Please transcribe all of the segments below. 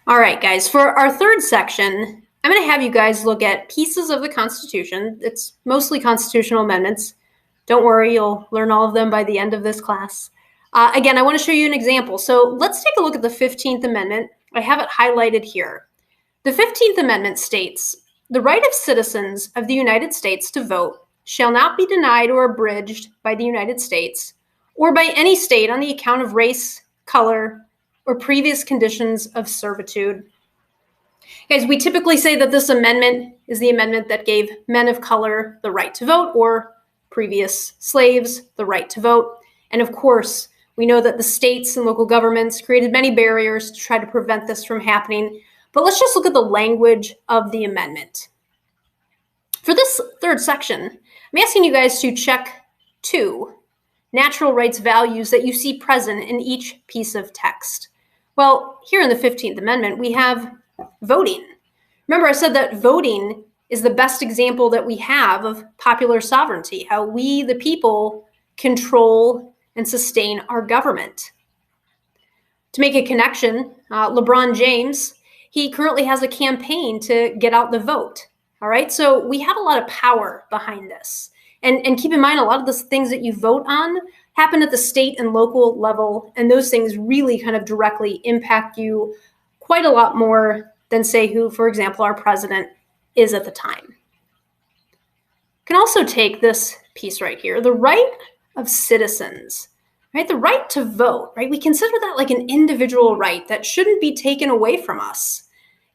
All right, guys, for our third section, I'm going to have you guys look at pieces of the Constitution. It's mostly constitutional amendments. Don't worry, you'll learn all of them by the end of this class. Again, I want to show you an example. So let's take a look at the 15th Amendment. I have it highlighted here. The 15th Amendment states, "The right of citizens of the United States to vote shall not be denied or abridged by the United States or by any state on the account of race, color, or previous conditions of servitude." Guys, we typically say that this amendment is the amendment that gave men of color the right to vote, or previous slaves the right to vote. And of course, we know that the states and local governments created many barriers to try to prevent this from happening. But let's just look at the language of the amendment. For this third section, I'm asking you guys to check 2 natural rights values that you see present in each piece of text. Well, here in the 15th Amendment, we have voting. Remember, I said that voting is the best example that we have of popular sovereignty, how we, the people, control and sustain our government. To make a connection, LeBron James, he currently has a campaign to get out the vote. All right, so we have a lot of power behind this. And keep in mind, a lot of the things that you vote on happen at the state and local level, and those things really kind of directly impact you quite a lot more than, say, who, for example, our president is at the time. You can also take this piece right here, the right of citizens, right? The right to vote, right? We consider that like an individual right that shouldn't be taken away from us.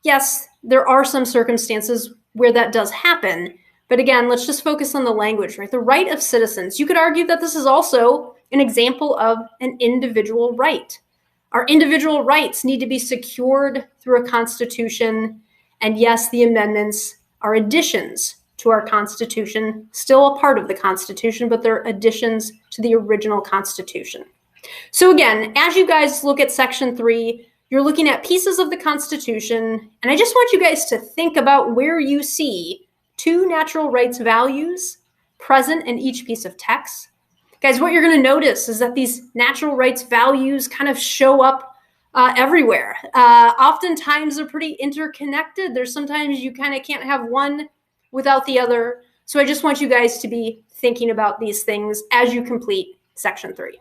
Yes, there are some circumstances where that does happen, but again, let's just focus on the language, right? The right of citizens. You could argue that this is also an example of an individual right. Our individual rights need to be secured through a constitution. And yes, the amendments are additions to our Constitution, still a part of the Constitution, but they're additions to the original Constitution. So again, as you guys look at Section 3, you're looking at pieces of the Constitution, and I just want you guys to think about where you see 2 natural rights values present in each piece of text. Guys, what you're going to notice is that these natural rights values kind of show up everywhere. Oftentimes, they're pretty interconnected. There's sometimes you kind of can't have one without the other. So I just want you guys to be thinking about these things as you complete Section 3.